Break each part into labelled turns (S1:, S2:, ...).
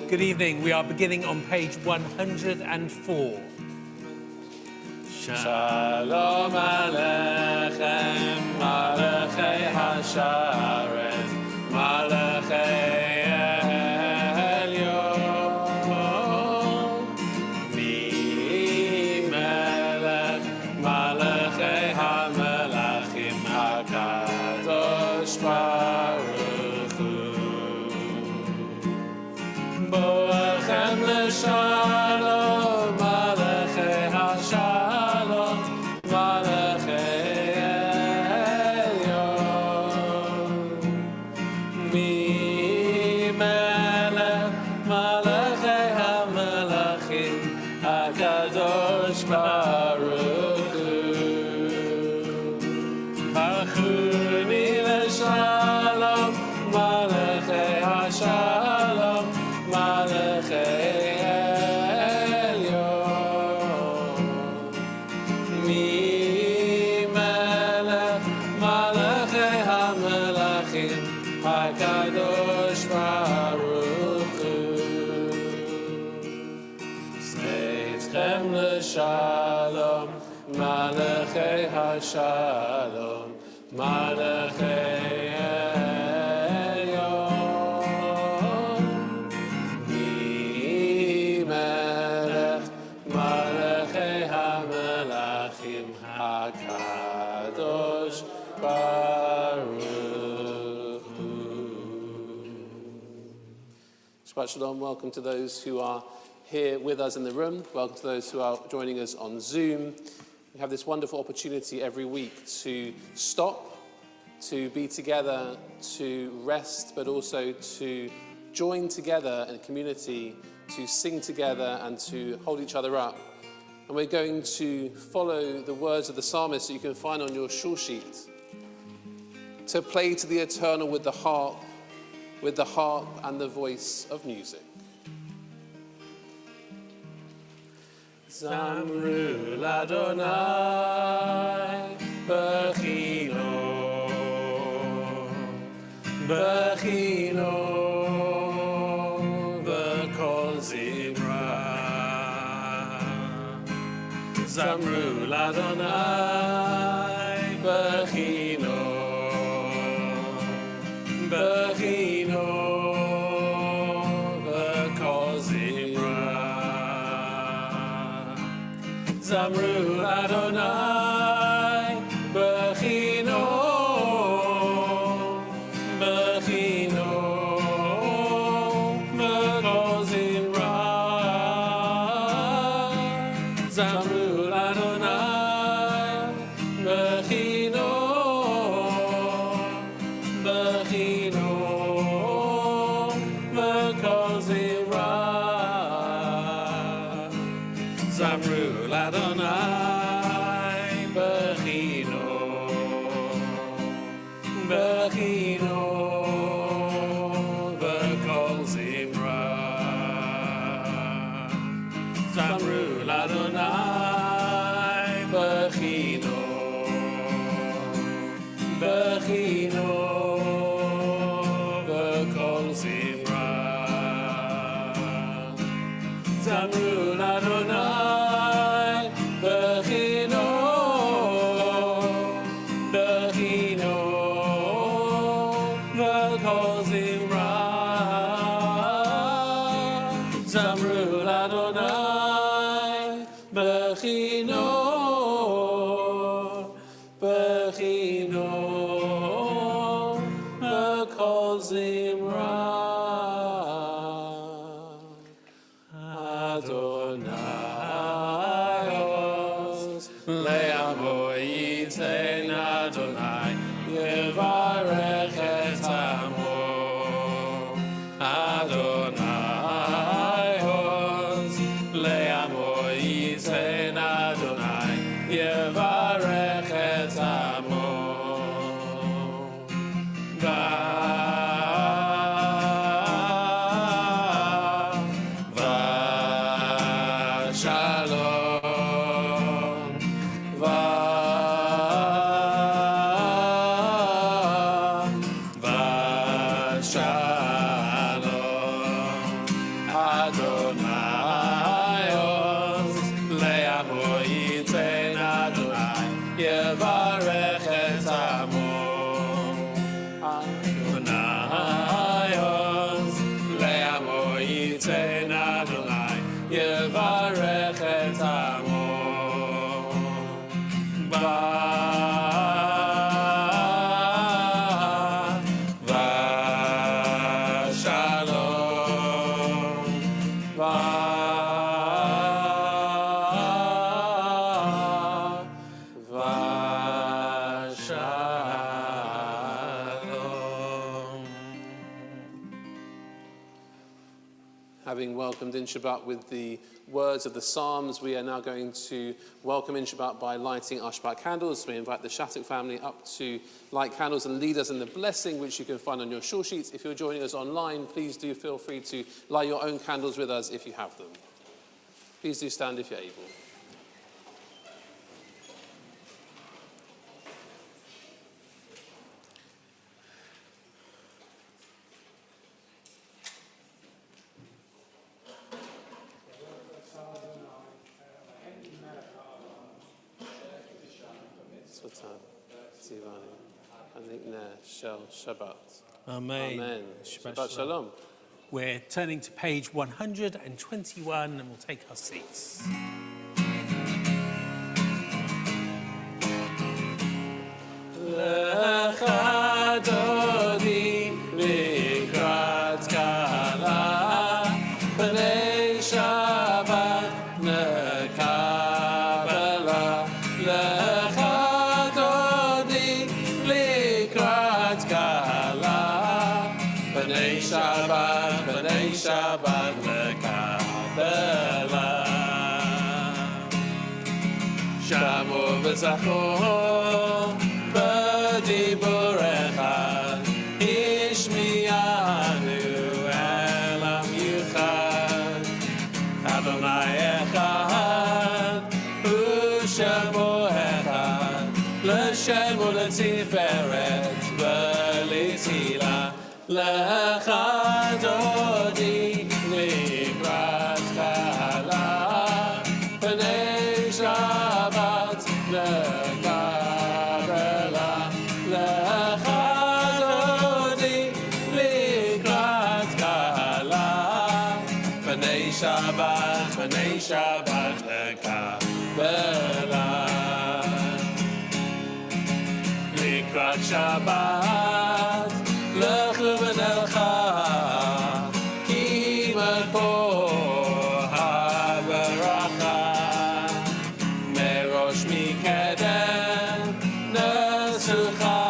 S1: Good evening. We are beginning on page 104.
S2: Shalom Aleichem, Malachei Hasharet, Malachei Elyon, Mi Melech, Malachei HaMelachim, HaKadosh Baruch Hu, Boachem L'Shalom, Malachei Hashalom, Malachei Elyon, Mi Melech, Malachei HaMelachim, HaKadosh Baruch Hu, Achuni L'Shalom, Malachei Hashalom, Malachei Elyon, Mi Melech, Malachei HaMelachim, HaKadosh Baruch Hu, Seitchem L'Shalom, Malachei Hashalom, Malachei Elyon, Mi Melech, Malachei HaMelachim, HaKadosh Baruch Hu. Shabbat Shalom. Welcome to those who are here with us in the room. Welcome to those who are joining us on Zoom. We have this wonderful opportunity every week to stop, to be together, to rest, but also to join together in a community, to sing together and to hold each other up. And we're going to follow the words of the psalmist that you can find on your shul sheet. To play to the eternal with the harp and the voice of music. Zamru l'Adonai b'chino, b'chino v'kol zimra. Zamru l'Adonai b'chino, b'chino v'kol zimra. Zamru Adonai b'chino, b'chino v'kol zimra. Zamru Adonai b'chino, b'chino v'kol zimra. Zamru Adonai b'chino, b'chino v'kol zimra. Zamru Adonai b'chino, b'chino v'kol zimra. Zamru Adonai b'chino, b'chino v'kol zimra. Zamru Adonai b'chino, b'chino v'kol zimra. Adonai os le'amo yitein, Adonai yevarech et amo. Adonai os le'amo yitein, Adonai yevarech et amo. shalom. Adonai oz le'amo yitain Adonai yevarech et amo. Adonai oz le'amo yitain Adonai yevarech et amo. Having welcomed in Shabbat with the words of the Psalms, we are now going to welcome in Shabbat by lighting our Shabbat candles. We invite the Shattuck family up to light candles and lead us in the blessing, which you can find on your shore sheets. If you're joining us online, please do feel free to light your own candles with us if you have them. Please do stand if you're able. Shabbat.
S1: Amen.
S2: Amen. Shabbat shalom.
S1: We're turning to page 121 and we'll take our seats.
S2: Lecha dodi likrat kala b'nei Shabbat nekabela. Lecha dodi likrat kala b'nei Shabbat nekabela. Shamu v'zachu b'diburech ishmi'anu elam yuchad. Adonai echad u'shemo echad l'shem u'letiferet v'letila. Lecha dodi likrat kala b'nei Shabbat nekabela. Lecha dodi likrat kala b'nei Shabbat nekabela. Likrat Shabbat lechu v'nelcha ki po haberacha merosh mikedem nesucha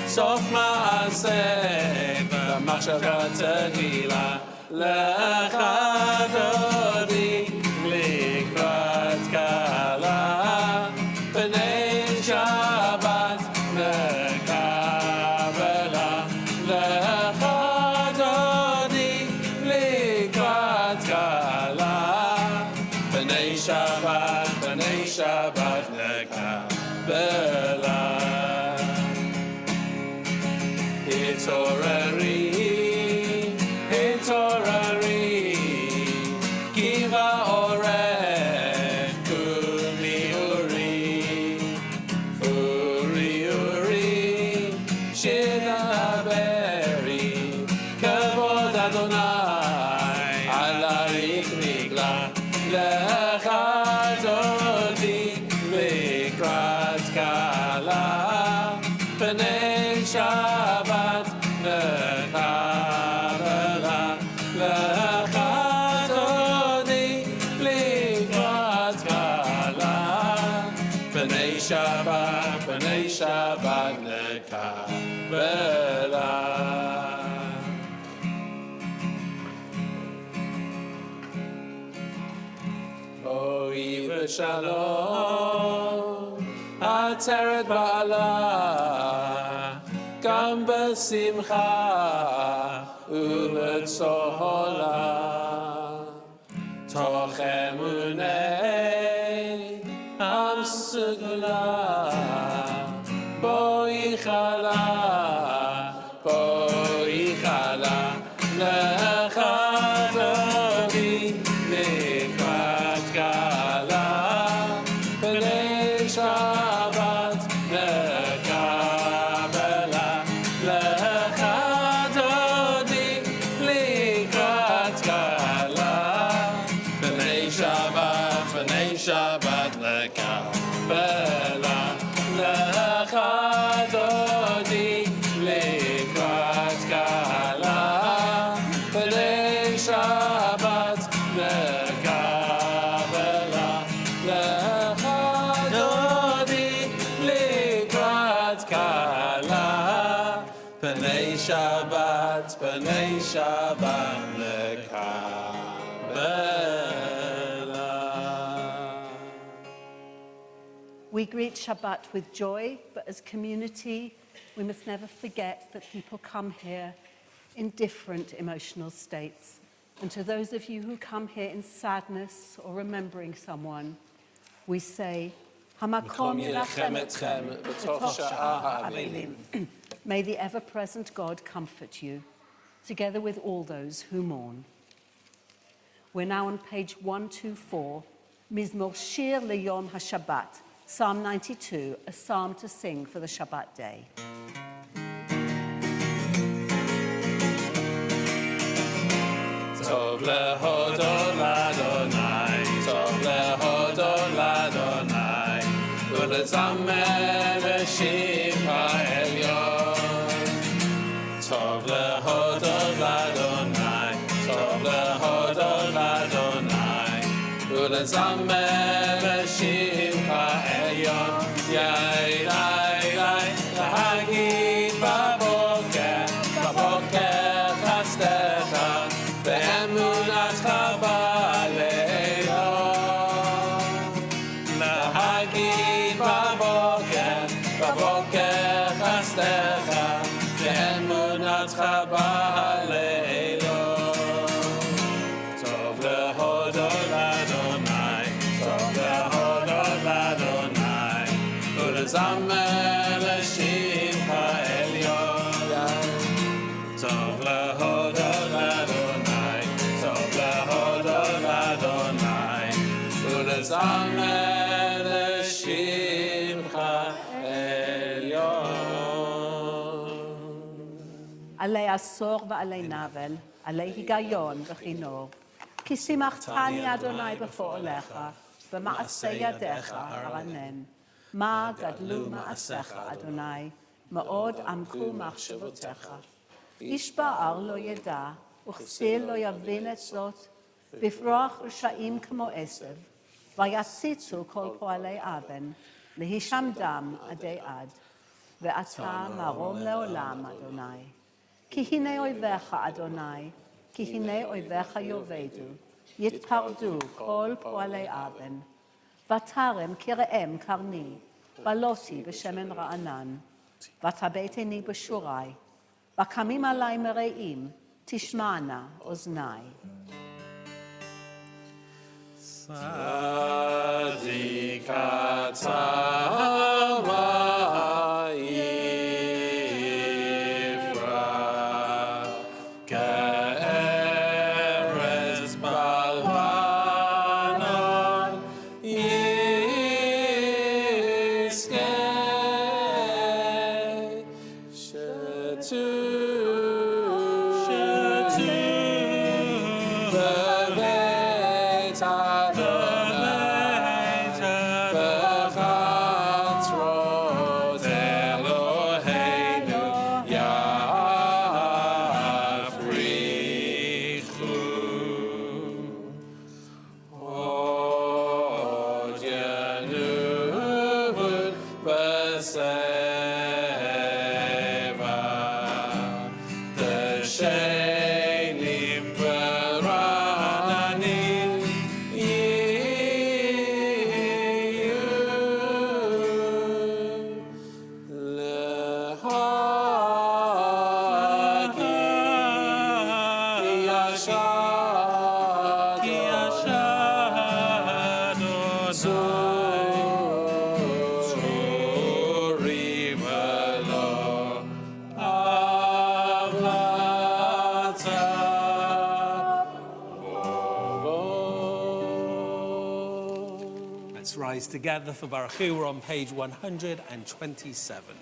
S2: sof ma'aseh b'machshava tegila. Lecha dodi likrat kala b'nei Shabbat nekabela. Lecha dodi likrat kala b'nei Shabbat nekabela. Hitorari, hitorari, kiva orech kumi uri, uri, uri, shidaberi, kavod Adonai, alarik nigla. Lecha dodi likrat kala b'nei Shabbat nekabela. Lecha dodi likrat kala b'nei Shabbat nekabela. Boi v'shalom ateret ba'ala gam b'simcha u'letzola toch emunei am sugula boi chala boi Shabbat, B'nai Shabbat, Lekabela.
S3: We greet Shabbat with joy, but as community, we must never forget that people come here in different emotional states. And to those of you who come here in sadness or remembering someone, we say, Hamakom yirachem etchem b'toch sha'ar ha'avelim. May the ever-present God comfort you, together with all those who mourn. We're now on page 124, Mizmor Shir Leyom HaShabbat, Psalm 92, a psalm to sing for the Shabbat day.
S2: Tov lehodol Adonai, Tov lehodol Adonai, ulezamer b'shim ha'elyon. Tov lehodol Adonai, Tov lehodol Adonai, ulezamer b'shim ha'elyon. Yai, yai, yai, lahagid baboker, baboker chastecha, באמונתך בלילות, להגיד בבוקר, בבוקר חסדך, באמונתך בלילות. טוב להודות לאדוני, טוב להודות לאדוני, ולזמר לשמך העליון. טוב להודות לאדוני, טוב להודות לאדוני, ולזמר לשמך עליון.
S3: עלי עשור ועלי נבל, עלי היגיון וכינור. כי שימחתני אדוני בפועלך, במעשה ידיך ארנן. מה גדלו מעשיך אדוני, מאוד עמקו מחשבותיך. איש בער לא ידע, וכסיל לא יבין את זאת, בפרוח רשעים כמו עשב, ויציצו כל פועלי אבן, להישמדם עדי עד, ואתה מרום לעולם, אדוני. כי הנה אויביך, אדוני, כי הנה אויביך יאבדו, יתפרדו כל פועלי אבן. ותרם כראם קרני, בלותי בשמן רענן, ותבטני בשורי, וקמים עלי מרעים, תשמענה אוזני.
S2: צדיק אתה ויפרח, כארז בלבנון יזכה, שתו בבית אדוני, בחצרות אלוהינו יפריחו. עוד ינובון בשיבה, דשנים ברעננים יהיו, להגיד כי ישן צורי ולא המלצה בו.
S1: Let's rise together for Baruchu. We're on page 127.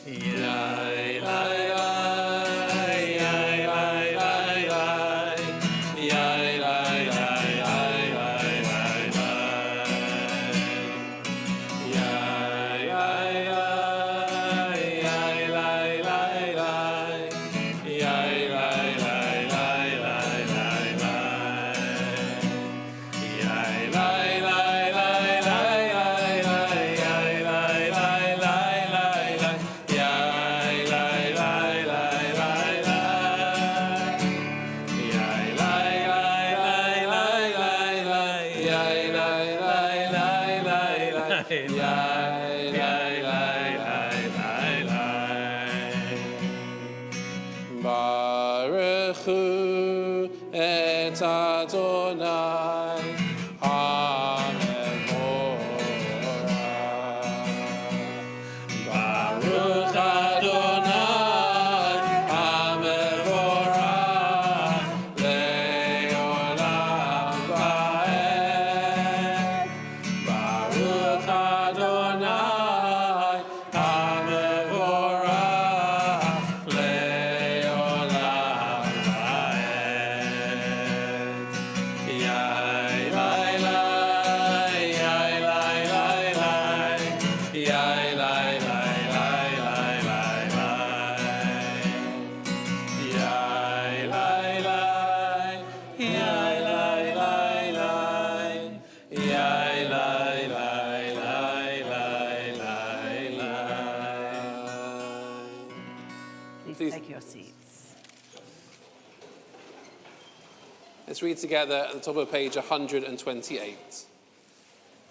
S2: Yai, lai, lai, yai, lai, lai, lai. Yai, lai, lai, lai, lai, lai, lai. Yai, yai, yai, yai, lai, lai, lai. Yai, lai, lai, lai. Baruch hu et Adonai hamevorach. Baruch Adonai hamevorach leolam vaed. Baruch Adonai hamevorach leolam vaed. Yai lai lai, yai lai lai lai, yai lai lai lai lai lai lai. Yai lai lai, yai lai lai lai, yai lai lai lai lai lai lai.
S3: Please take your seats.
S2: Let's read together at the top of page 128.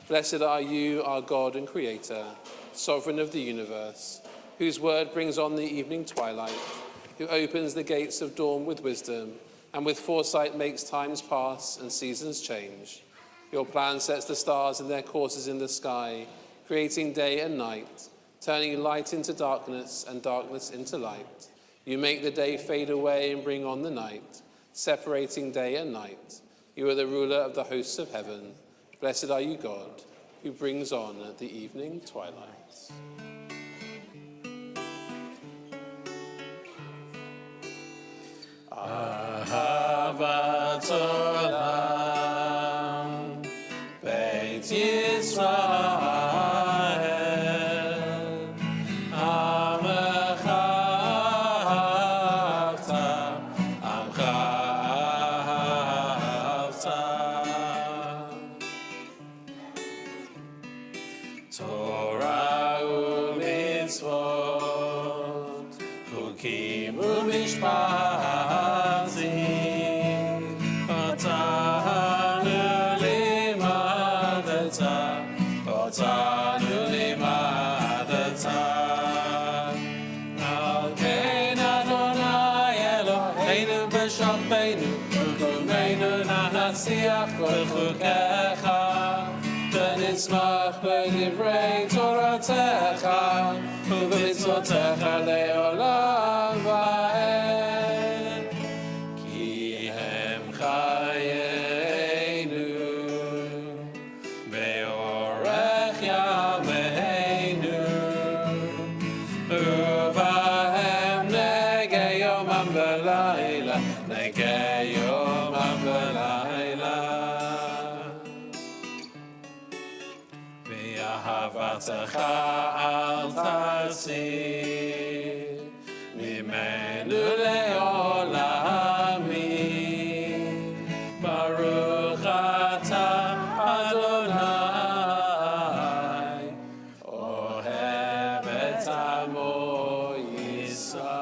S2: Blessed are you, our God and Creator, sovereign of the universe, whose word brings on the evening twilight, who opens the gates of dawn with wisdom, and with foresight makes times pass and seasons change. Your plan sets the stars in their courses in the sky, creating day and night, turning light into darkness and darkness into light. You make the day fade away and bring on the night, separating day and night. You are the ruler of the hosts of heaven. Blessed are you, God, who brings on the evening twilight. Ahavat olam, Beit Yisrael, Amecha ahavta, Amcha ahavta. Torah u'mitzvot, chukim u'mishpatim, otanu limadata, otanu limadata. Al kein Adonai Eloheinu b'shalpeinu, u'kumeinu na'natziach b'chukecha. ונשמח בדברי תורתך ובמצוותיך לעולם ועד. כי הם חיינו באורך ימינו, ובהם נגע יומם ולילה, נגע יומם ולילה. אהבתך אל תסיר ממנו לעולמים. ברוך אתה אדוני, אוהב את עמו ישראל.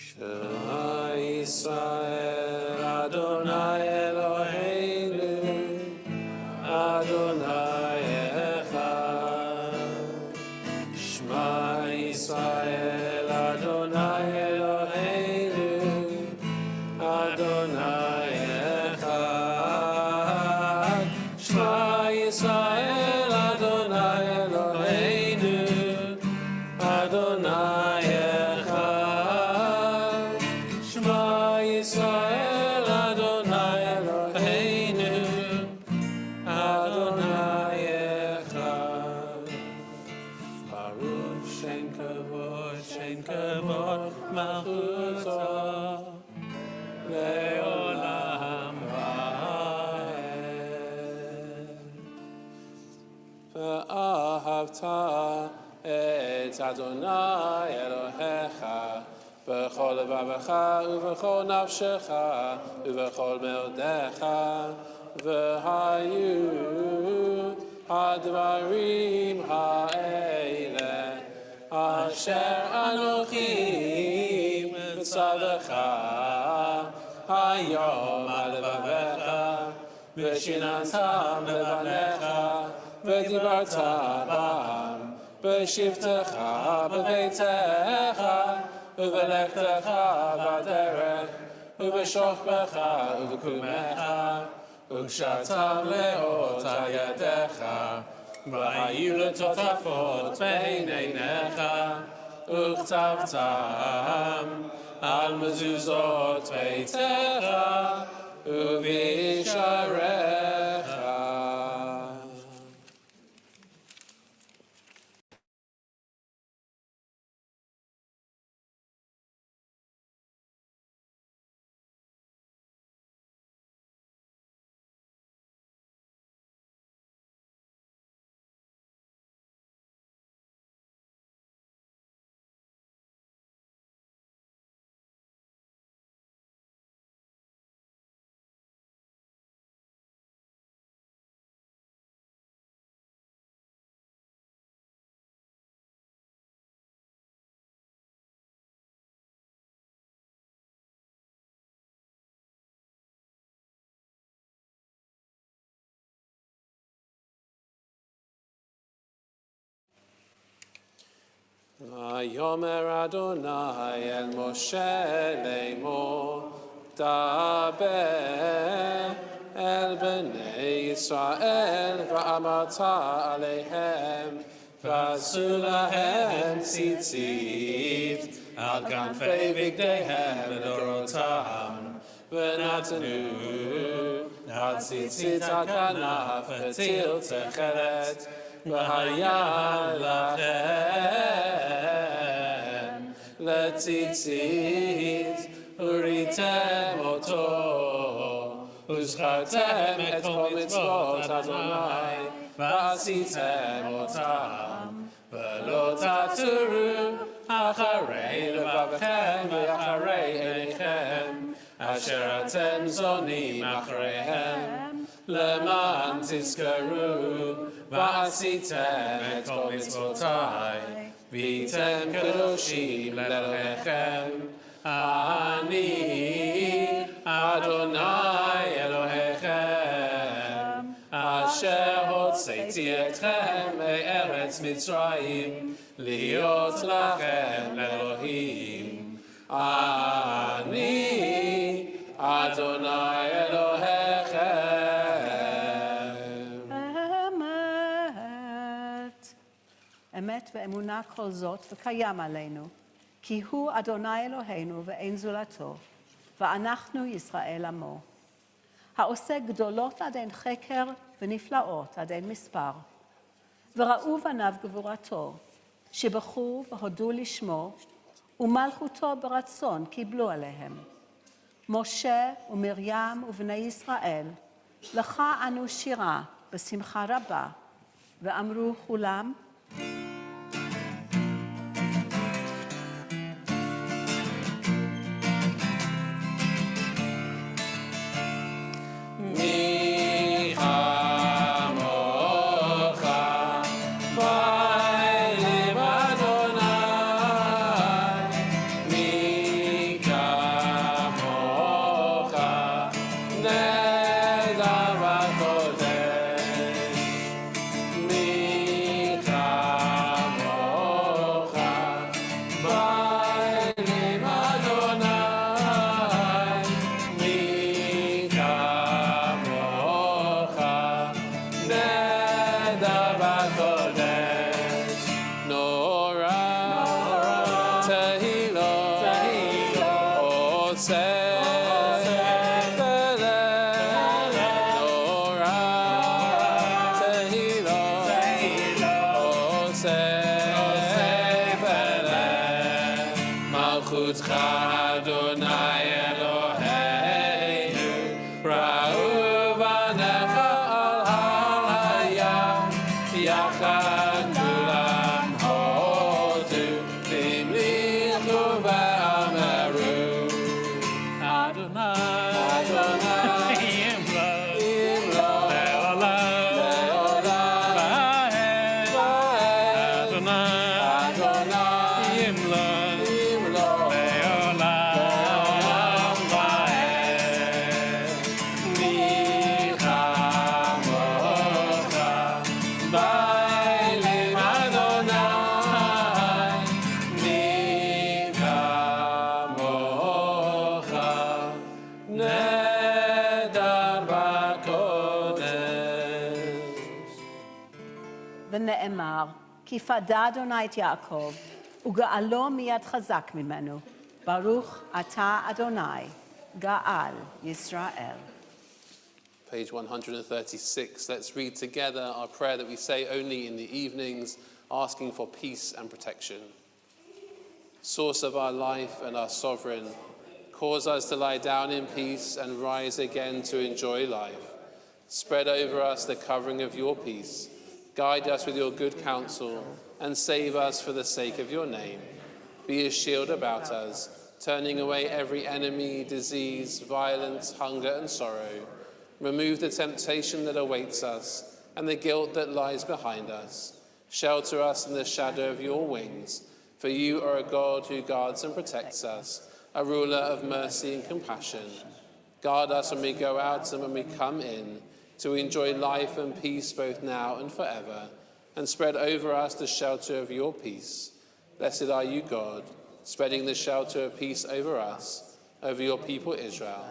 S2: Shema Yisrael, Adonai Eloheinu, Adonai Echad. Shema Yisrael, Adonai Eloheinu, Adonai Echad. Shema Yisrael, Adonai Eloheinu, Adonai Echad. Yisrael, Adonai Eloheinu, Adonai Echad. Baruch Shem Kavod, Malchuto, Leolam Vaed. Ve'ahavta et Adonai Elohecha, בכל לבבך ובכל נפשך ובכל מאודיך, והיו הדברים האלה אשר אנוכי מצווך היום על לבביך ושיננתם לבניך ודיברת בם בשבתך בביתך ובלכתך בדרך ובשוכבך ובקומך וקשרתם לאות על ידיך והיו לטוטפות בין עיניך וכתבתם על מזוזות ביתך ובשעריך. ויאמר אדוני אל משה לאמור דבר אל בני ישראל ואמרת עליהם ועשו להם ציצית על כנפי בגדיהם לדורותם ונתנו על ציצית הכנף פתיל תכלת והיה לכם לציצית וריתם אותו וזכרתם את כל מצוות אדוני ועשיתם אותם ולא תתרו אחרי לבבכם ואחרי עיניכם אשר אתם זונים אחריהם למען תזכרו ועשיתם את כל מצוותיי והייתם קדושים לאלוהיכם אני אדוני אלוהיכם אשר הוצאתי אתכם מארץ מצרים להיות לכם לאלוהים אני אדוני אלוהיכם.
S3: אמת ואמונה כל זאת וקיים עלינו, כי הוא אדוני אלוהינו ואין זולתו, ואנחנו ישראל עמו. העושה גדולות עד אין חקר ונפלאות עד אין מספר. וראו בניו גבורתו, שבחו והודו לשמו, ומלכותו ברצון קיבלו עליהם. משה ומרים ובני ישראל, לך אנו שירה בשמחה רבה, ואמרו כולם,
S2: Adonai,
S3: ונאמר, כי פדה אדוני את יעקב, וגאלו מיד חזק ממנו. ברוך אתה אדוני, גאל ישראל.
S2: Page 136. Let's read together our prayer that we say only in the evenings, asking for peace and protection. Source of our life and our sovereign, cause us to lie down in peace and rise again to enjoy life. Spread over us the covering of your peace. Guide us with your good counsel and save us for the sake of your name. Be a shield about us, turning away every enemy, disease, violence, hunger and sorrow. Remove the temptation that awaits us and the guilt that lies behind us. Shelter us in the shadow of your wings, for you are a God who guards and protects us, a ruler of mercy and compassion. Guard us when we go out and when we come in, to enjoy life and peace both now and forever, and spread over us the shelter of your peace. Blessed are you, God, spreading the shelter of peace over us, over your people Israel,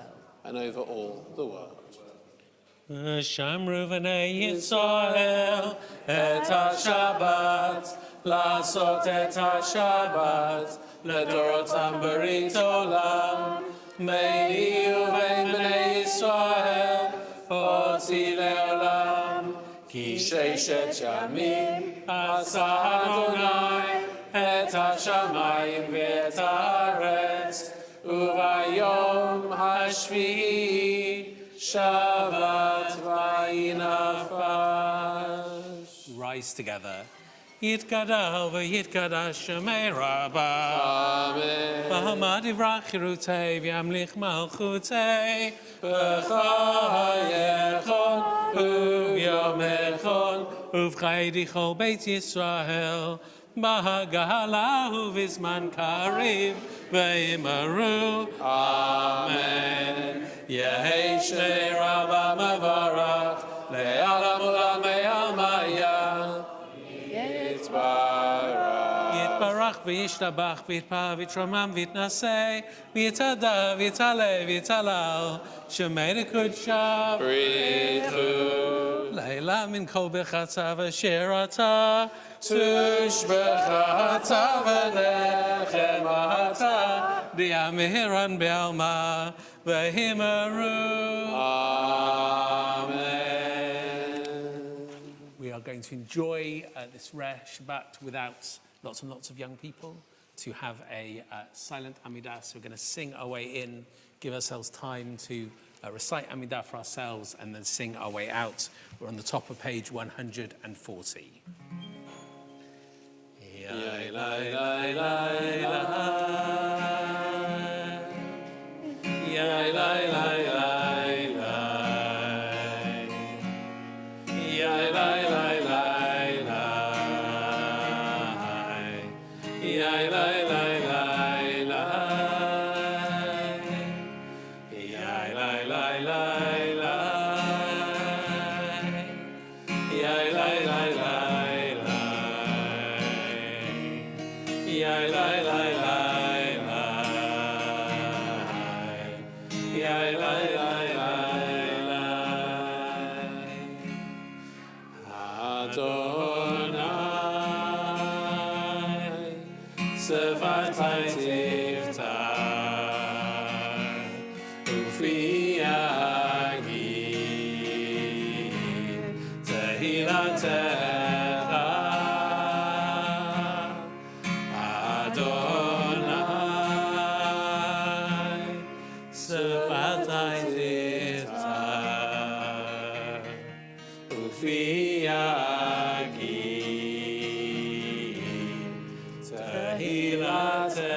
S2: and over all the world.
S1: Shamru v'nei Yisrael et ha-Shabbat, לעשות את השבת, לדורותם ברית עולם, ביני ובין בני ישראל, אותי לעולם. כי ששת ימים עשה אדוני את השמיים ואת הארץ, וביום השביעי Shabbat v'yinafesh. Rise together. Yitkadal v'yitkadash Shemei Rabbah.
S2: Amen.
S1: V'hamad yivrach chirutei v'yamlich malchutei.
S2: B'chayechon
S1: Uvyom echon uv'chai dichol Beit Yisrael. B'hagala uv'izman kariv v'yimaru.
S2: Amen.
S1: Yehi Shnei Rabbah Mavarach
S2: Le'alam ulam me'almaya. Yitbarach.
S1: Yitbarach v'yishtabach v'yitpah v'yitromam v'yitnaseh v'yitada v'yitale v'yitalal Shemei L'Kudsha
S2: B'richu.
S1: Leila min kol b'chatza v'shirata
S2: Tush b'chata v'lechem ata.
S1: Di'amihiran be'alma v'himaru.
S2: Amen.
S1: We are going to enjoy this rare Shabbat without lots and lots of young people, to have a silent Amidah. So we're going to sing our way in, give ourselves time to recite Amidah for ourselves, and then sing our way out. We're on the top of page 140.
S2: Ya la la la la. Ya la la la la. Ya la la la la. Ya la la la la. Ya la la la la. Ya la la la la. Ya la la la la. Ya la la la la. Adonai, Sevatai Tiftach, Ufi Yagid, Tehilatecha. Adonai, Sevatai Tiftach, Ufi Yagid, Tehilatecha.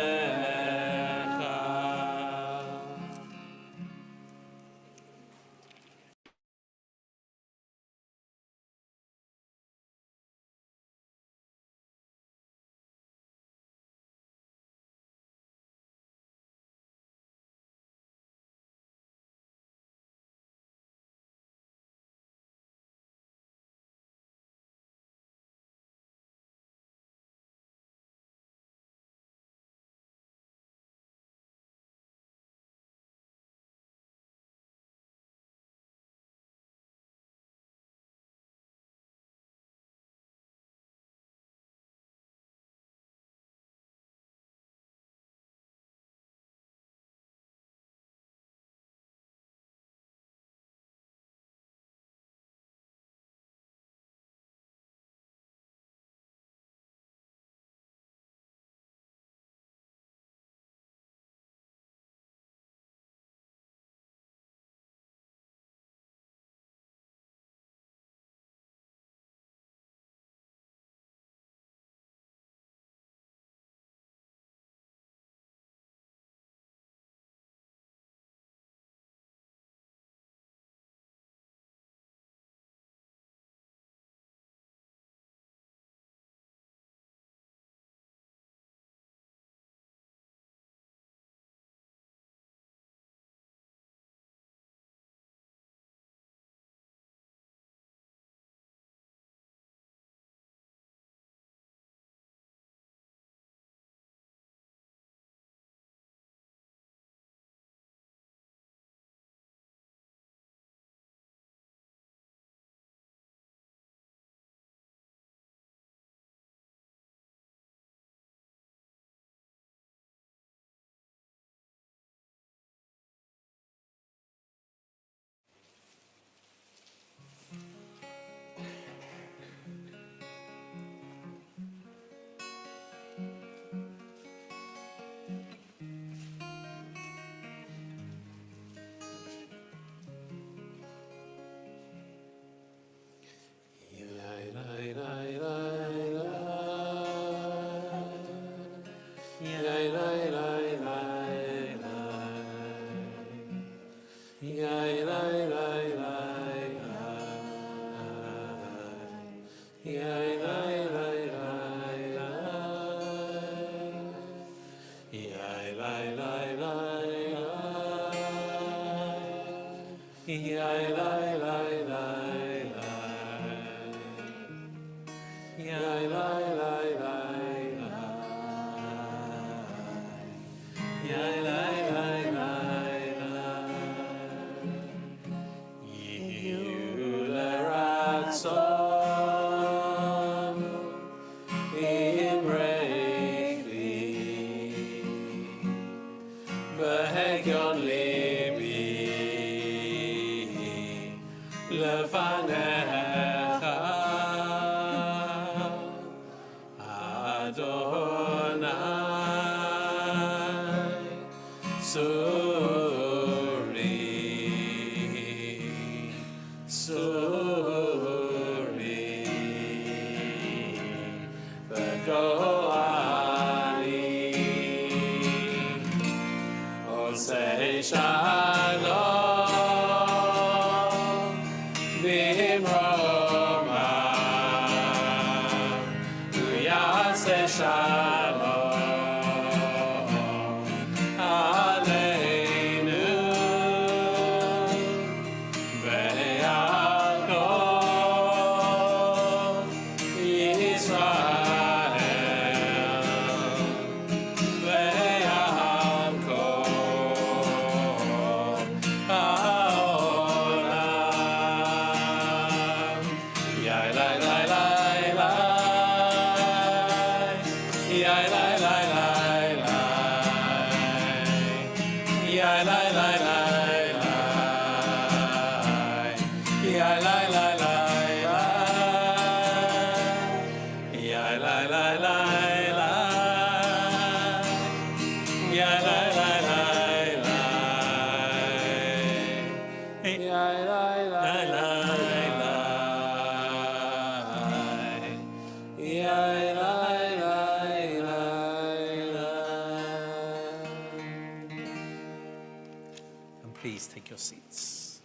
S1: And please take your seats.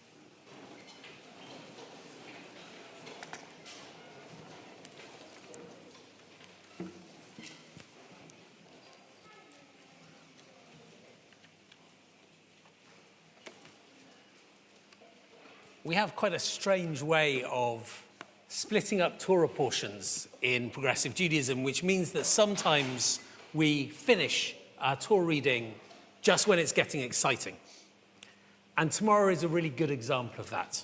S1: We have quite a strange way of splitting up Torah portions in progressive Judaism, which means that sometimes we finish our Torah reading just when it's getting exciting. And tomorrow is a really good example of that.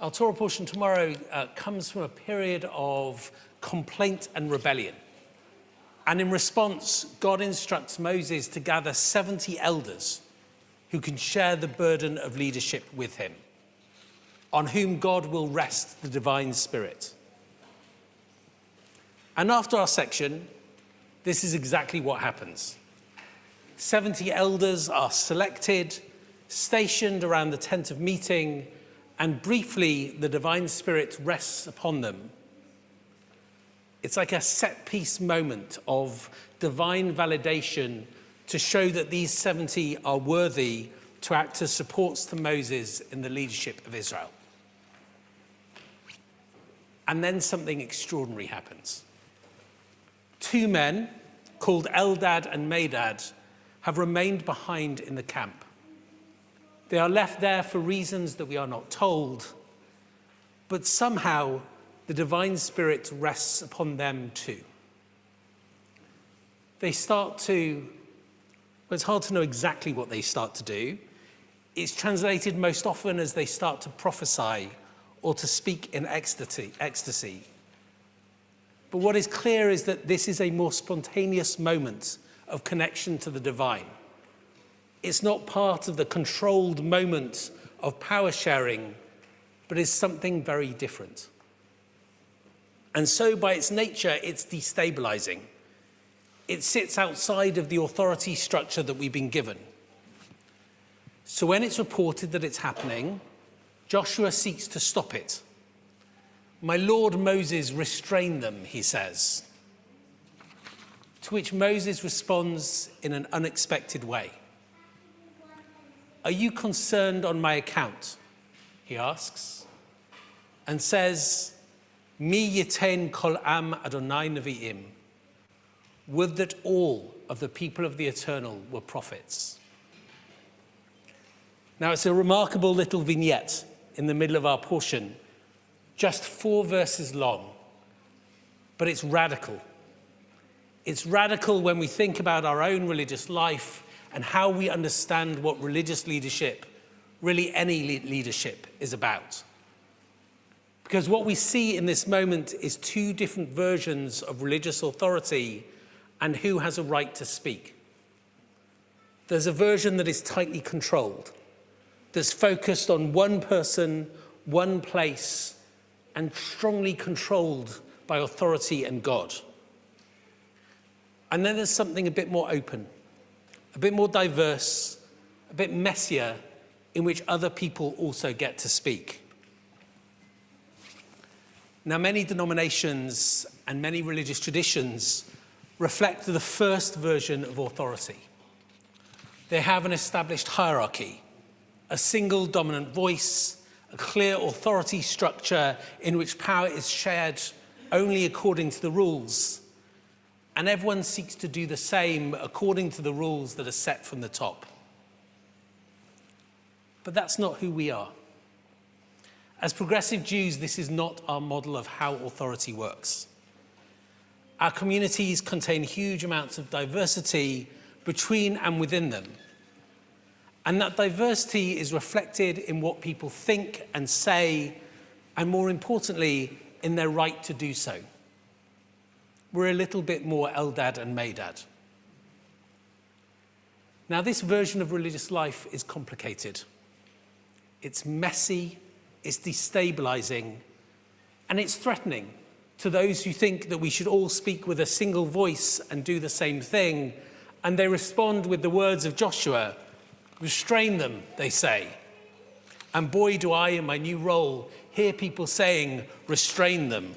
S1: Our Torah portion tomorrow comes from a period of complaint and rebellion. And in response, God instructs Moses to gather 70 elders who can share the burden of leadership with him, on whom God will rest the divine spirit. And after our section, this is exactly what happens. 70 elders are selected, stationed around the tent of meeting, and briefly the divine spirit rests upon them. It's like a set-piece moment of divine validation to show that these 70 are worthy to act as supports to Moses in the leadership of Israel. And then something extraordinary happens. 2 men called Eldad and Medad have remained behind in the camp. They are left there for reasons that we are not told, but somehow the divine spirit rests upon them too. They start to, well, it's hard to know exactly what they start to do. It's translated most often as they start to prophesy or to speak in ecstasy. But what is clear is that this is a more spontaneous moment of connection to the divine. It's not part of the controlled moment of power sharing, but is something very different. And so by its nature, it's destabilizing. It sits outside of the authority structure that we've been given. So when it's reported that it's happening, Joshua seeks to stop it. "My Lord Moses, restrain them," he says. To which Moses responds in an unexpected way. "Are you concerned on my account?" he asks, and says, Mi yitain kol am Adonai nevi'im. Would that all of the people of the Eternal were prophets. Now, it's a remarkable little vignette in the middle of our portion, just 4 verses long, but it's radical. It's radical when we think about our own religious life and how we understand what religious leadership, really any leadership, is about. Because what we see in this moment is 2 different versions of religious authority and who has a right to speak. There's a version that is tightly controlled, that's focused on one person, one place, and strongly controlled by authority and God. And then there's something a bit more open, a bit more diverse, a bit messier, in which other people also get to speak. Now, many denominations and many religious traditions reflect the first version of authority. They have an established hierarchy, a single dominant voice, a clear authority structure in which power is shared only according to the rules, and everyone seeks to do the same according to the rules that are set from the top. But that's not who we are. As progressive Jews, this is not our model of how authority works. Our communities contain huge amounts of diversity between and within them. And that diversity is reflected in what people think and say, and more importantly, in their right to do so. We're a little bit more Eldad and Medad. Now, this version of religious life is complicated. It's messy, it's destabilizing, and it's threatening to those who think that we should all speak with a single voice and do the same thing, and they respond with the words of Joshua, "Restrain them," they say. And boy, do I, in my new role, hear people saying, "Restrain them."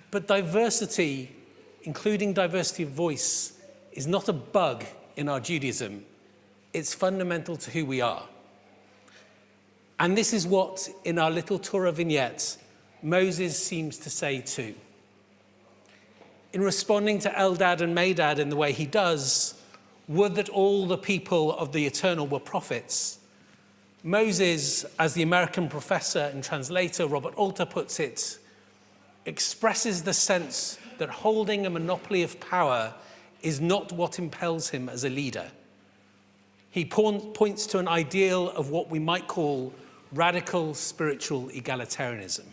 S1: But diversity, including diversity of voice, is not a bug in our Judaism. It's fundamental to who we are. And this is what, in our little Torah vignette, Moses seems to say too. In responding to Eldad and Medad in the way he does, would that all the people of the Eternal were prophets. Moses, as the American professor and translator Robert Alter puts it, expresses the sense that holding a monopoly of power is not what impels him as a leader. He points to an ideal of what we might call radical spiritual egalitarianism.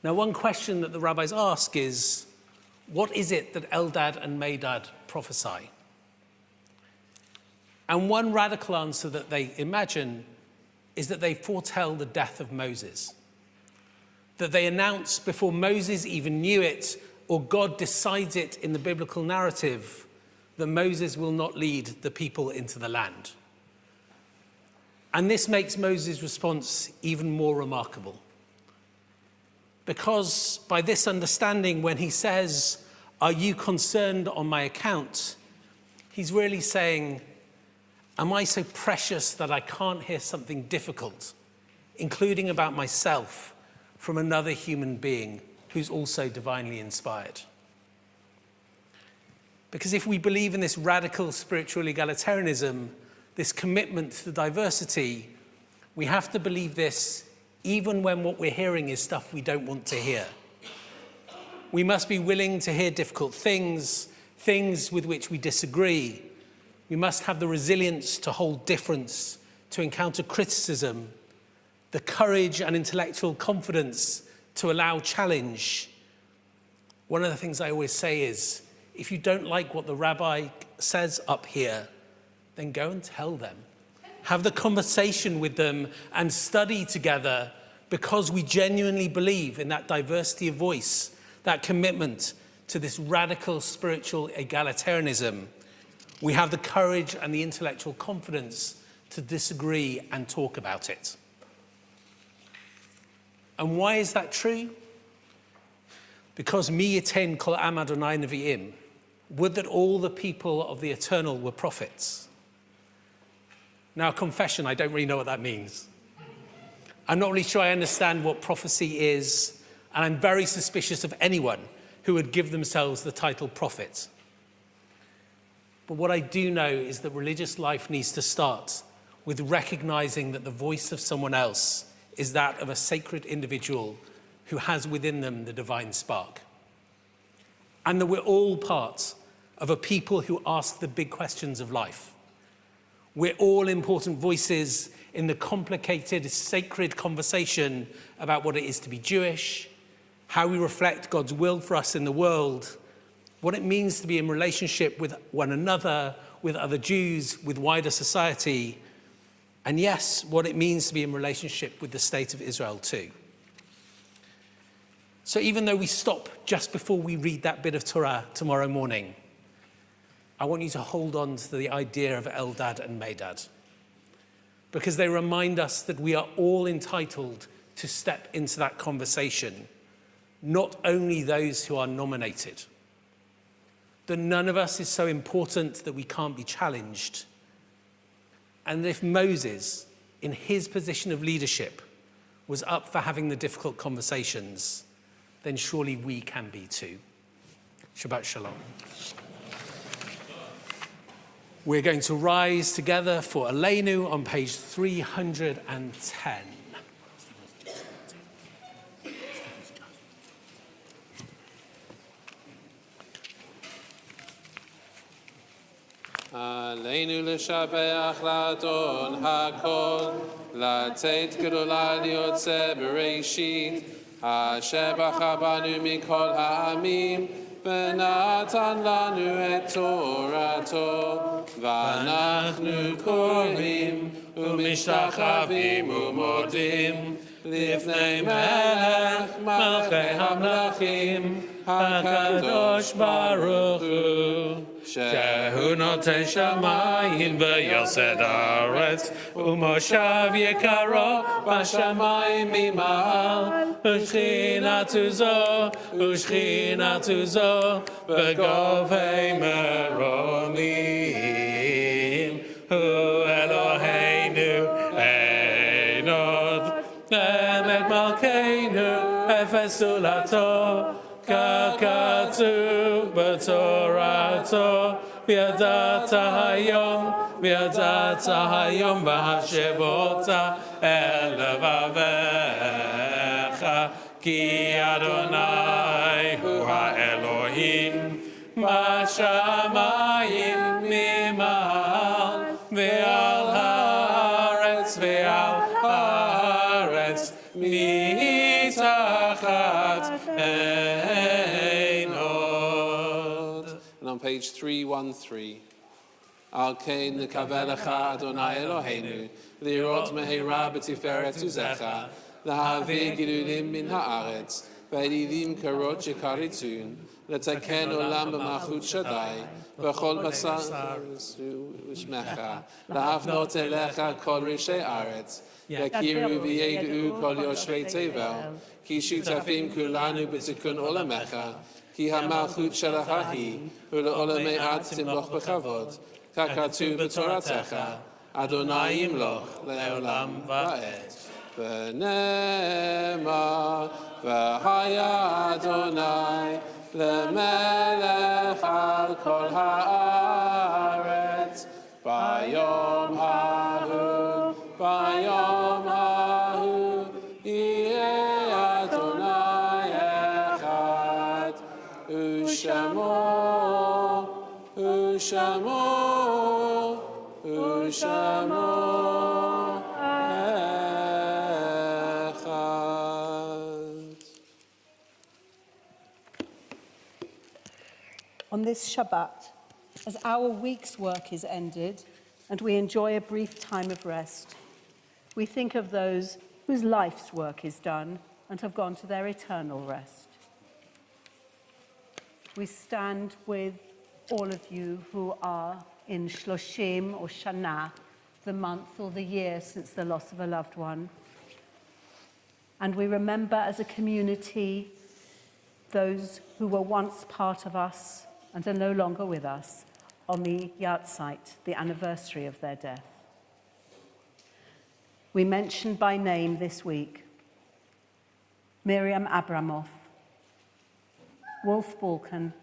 S1: Now, one question that the rabbis ask is, what is it that Eldad and Medad prophesy? And one radical answer that they imagine is that they foretell the death of Moses. That they announce before Moses even knew it, or God decides it in the biblical narrative, that Moses will not lead the people into the land. And this makes Moses' response even more remarkable. Because by this understanding, when he says, "Are you concerned on my account?" he's really saying, am I so precious that I can't hear something difficult, including about myself, from another human being who's also divinely inspired? Because if we believe in this radical spiritual egalitarianism, this commitment to diversity, we have to believe this even when what we're hearing is stuff we don't want to hear. We must be willing to hear difficult things, things with which we disagree. We must have the resilience to hold difference, to encounter criticism, the courage and intellectual confidence to allow challenge. One of the things I always say is, if you don't like what the rabbi says up here, then go and tell them. Have the conversation with them and study together, because we genuinely believe in that diversity of voice, that commitment to this radical spiritual egalitarianism. We have the courage and the intellectual confidence to disagree and talk about it. And why is that true? Because mi yitain kol am Adonai nevi'im, would that all the people of the Eternal were prophets. Now, confession, I don't really know what that means. I'm not really sure I understand what prophecy is, and I'm very suspicious of anyone who would give themselves the title prophet. But what I do know is that religious life needs to start with recognizing that the voice of someone else is that of a sacred individual who has within them the divine spark. And that we're all part of a people who ask the big questions of life. We're all important voices in the complicated, sacred conversation about what it is to be Jewish, how we reflect God's will for us in the world, what it means to be in relationship with one another, with other Jews, with wider society, and yes, what it means to be in relationship with the state of Israel too. So even though we stop just before we read that bit of Torah tomorrow morning, I want you to hold on to the idea of Eldad and Medad, because they remind us that we are all entitled to step into that conversation, not only those who are nominated. That none of us is so important that we can't be challenged. And if Moses, in his position of leadership, was up for having the difficult conversations, then surely we can be too. Shabbat Shalom. We're going to rise together for Aleinu on page 310.
S2: עלינו לשבח לאדון הכל, לתת גדולה ליוצא בראשית, אשר בחר בנו מכל העמים, ונתן לנו את תורתו, ואנחנו קוראים ומשתחווים ומודים לפני מלך מלכי המלכים, הקדוש ברוך הוא, שהוא נותן שמיים ויוסד הארץ, ומושב יקרו בשמיים ממעל, ושכינתו זו בגובי מרומים. הוא אלוהינו אין עוד, אמת מלכנו אפס זולתו, ככתוב בתורתו, וידעת היום והשבות אל לבביך, כי אדוני הוא האלוהים בשמיים ממעל, ועל הארץ מתחת אין עוד. And on page 313. על כן נקווה לך אדוני אלוהינו, לראות מהרה בתפארת עוזך, להביא גידולים מן הארץ, ואלילים קרות שכרתון, לתקן עולם במלכות שדי, וכל בשר ושמך, להפנות אליך כל ראשי ארץ, יכירו וידעו כל יושבי תבל, כי שותפים כולנו בתיקון עולמך, כי המלכות שלך היא, ולעולמי עד תמלוך בכבוד, ככתוב בתורתך, אדוני ימלוך לעולם ועד. ונאמר, והיה אדוני למלך על כל הארץ, ביום ההוא יהיה אדוני אחד, ושמו
S3: On this Shabbat, as our week's work is ended and we enjoy a brief time of rest, we think of those whose life's work is done and have gone to their eternal rest. We stand with all of you who are in Shloshim or Shana, the month or the year since the loss of a loved one. And we remember as a community those who were once part of us and are no longer with us on the Yahrzeit, the anniversary of their death. we mention by name this week Miriam Abramoff, Wolf Balkan,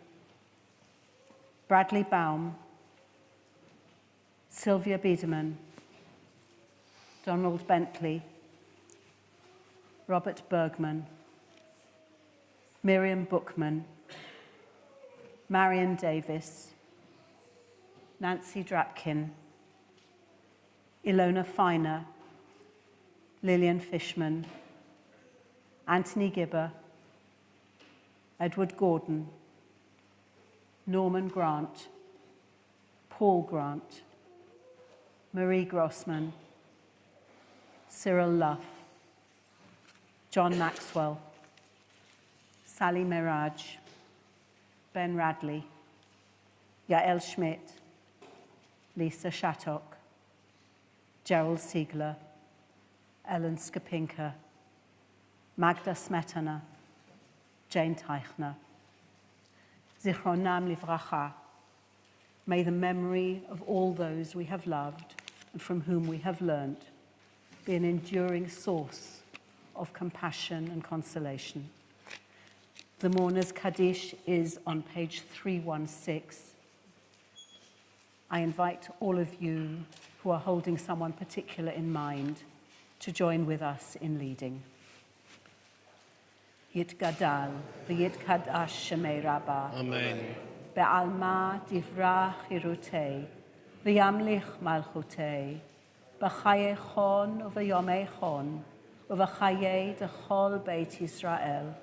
S3: Bradley Baum, Sylvia Biederman, Donald Bentley, Robert Bergman, Miriam Bookman, Marion Davis, Nancy Drapkin, Ilona Feiner, Lillian Fishman, Anthony Gibber, Edward Gordon, Norman Grant, Paul Grant, Marie Grossman, Cyril Luff, John Maxwell, Sally Mirage, Ben Radley, Yael Schmidt, Lisa Shattock, Gerald Siegler, Ellen Skopinka, Magda Smetana, Jane Teichner. Zichronam livracha. May the memory of all those we have loved and from whom we have learned be an enduring source of compassion and consolation. The mourner's Kaddish is on page 316. I invite all of you who are holding someone particular in mind to join with us in leading. Yitgadal v'yitkadash shemei Rabbah.
S1: Amen.
S3: Be'alma divrach hirutei v'yamlich malchutei b'chayei chon u'v'yomei chon u'v'chayei d'chol Beit Yisrael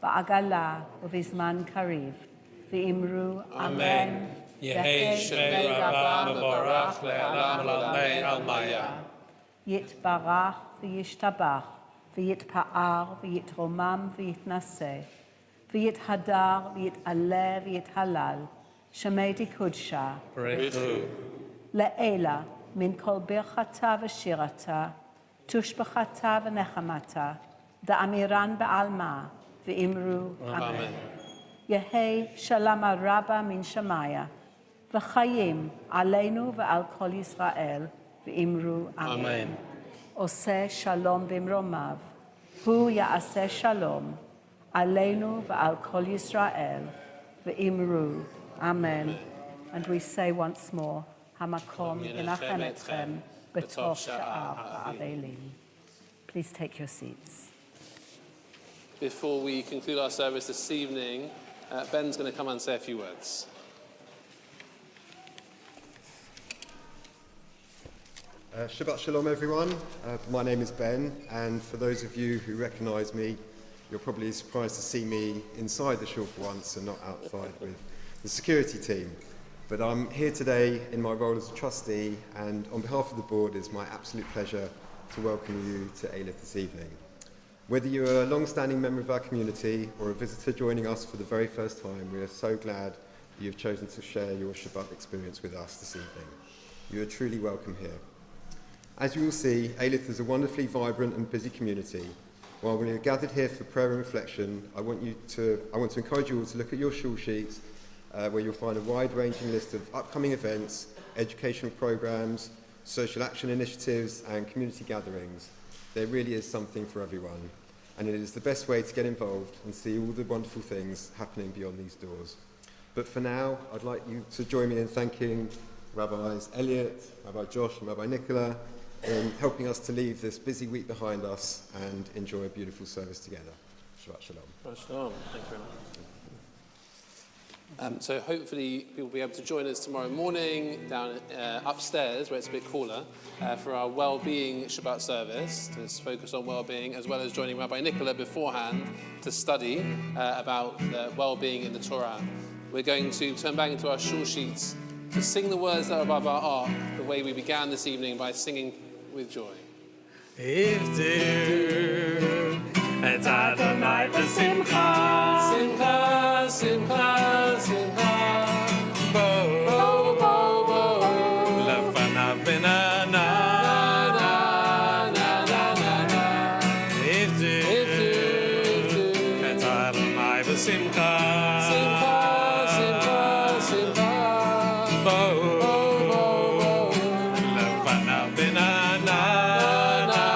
S3: ba'agala u'v'zman kariv v'imru Amen.
S1: Yehei shemei Rabbah mevorach le'olam olamei almaya.
S3: Yitbarach v'yishtabach v'yitpa'ar v'yitromam v'yitnaseh v'yithadar v'yit'aleh v'yithalal shemei dikudsha
S1: Brechu.
S3: le'ela min kol birchata v'shirata tushbachata v'nechamata da'amiran ba'alma v'imru Amen. Yehei shalom rabba min shamaya v'chayim aleinu v'al kol Yisrael v'imru Amen. Oseh shalom bimromav hu ya'aseh shalom aleinu v'al kol Yisrael v'imru Amen. And we say once more, Hamakom yinachem etchem b'tov sha'ar ha'avelim. Please take your seats.
S2: Before we conclude our service this evening, Ben's going to come and say a few words.
S4: Shabbat Shalom, everyone. My name is Ben, and for those of you who recognise me, you're probably surprised to see me inside the shul for once and not outside with the security team. But I'm here today in my role as a trustee, and on behalf of the board, it's my absolute pleasure to welcome you to Erev this evening. Whether you're a long-standing member of our community or a visitor joining us for the very first time, we are so glad that you've chosen to share your Shabbat experience with us this evening. You are truly welcome here. As you will see, Erev is a wonderfully vibrant and busy community. While we are gathered here for prayer and reflection, I want to encourage you all to look at your shul sheets, where you'll find a wide-ranging list of upcoming events, educational programs, social action initiatives, and community gatherings. There really is something for everyone, and it is the best way to get involved and see all the wonderful things happening beyond these doors. But for now, I'd like you to join me in thanking Rabbis Elliot, Rabbi Josh, and Rabbi Nicola in helping us to leave this busy week behind us and enjoy a beautiful service together. Shabbat Shalom.
S2: Shabbat Shalom. Thank you very much. So hopefully people will be able to join us tomorrow morning down upstairs where it's a bit cooler for our well-being Shabbat service, to focus on well-being, as well as joining Rabbi Nicola beforehand to study about well-being in the Torah. We're going to turn back into our shul sheets to sing the words that are above our ark, the way we began this evening by singing with joy.
S1: Iftir et Adonai v'simcha,
S2: Simcha, simcha, simcha.
S1: bo
S2: Bo, bo, bo.
S1: lefanav b'nana,
S2: Na, na, na, na, na.
S1: iftir et Adonai v'simcha,
S2: Simcha, simcha, simcha.
S1: bo lefanav b'nana,
S2: Na,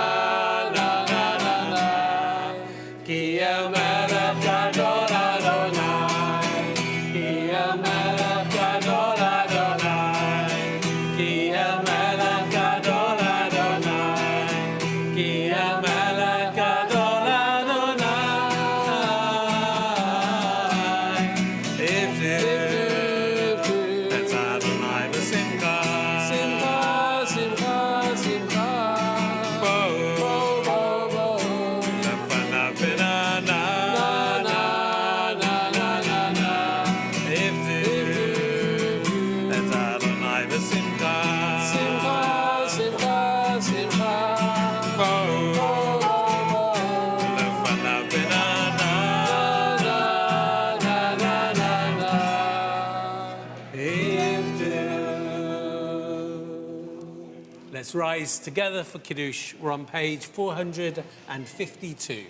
S1: Let's rise together for Kiddush. We're on page 452.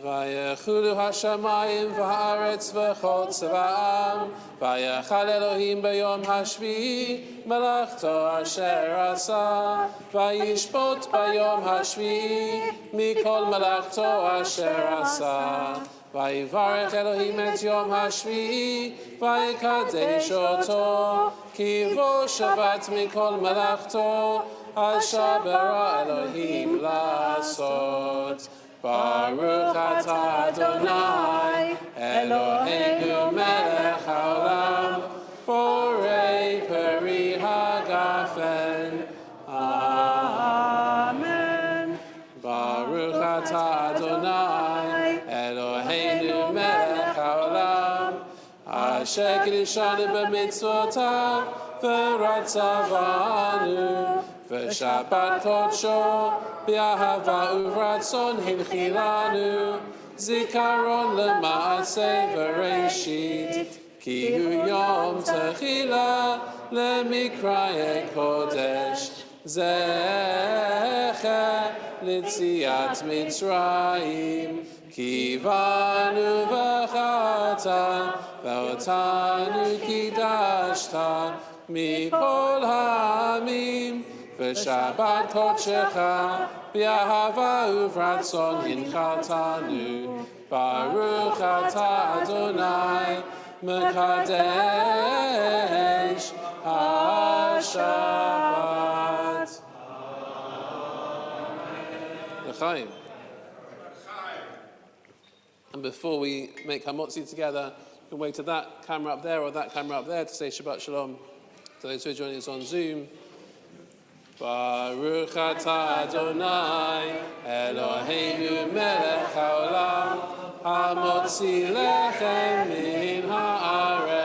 S2: ויחולו השמיים והארץ וכל צבאם, ויחל אלוהים ביום השביעי מלאכתו אשר עשה, וישפוט ביום השביעי מכל מלאכתו אשר עשה. ויברך אלוהים את יום השביעי, ויקדש אותו, כי בו שבת מכל מלאכתו, אשר ברא אלוהים לעשות. Baruch atah Adonai, Eloheinu melech haolam, borei peri hagafen. Amen. Baruch atah Adonai, Eloheinu melech haolam, asher kiddushanu b'mitzvotav, v'ratzavanu, v'shabbat kodsho, באהבה וברצון הנחילנו, זיכרון למעשה בראשית, כי הוא יום תחילה למקראי קודש, זכר ליציאת מצרים, כי באנו בחרת ואותנו קידשת מכל העמים, ושבת קודשך באהבה וברצון הנחלתנו. ברוך אתה אדוני מקדש השבת. L'chaim. And before we make hamotzi together, we can wave to that camera up there or that camera up there to say Shabbat Shalom to those who are joining us on Zoom. Baruch atah Adonai, Eloheinu melech haolam, hamotzi lechem min haaretz.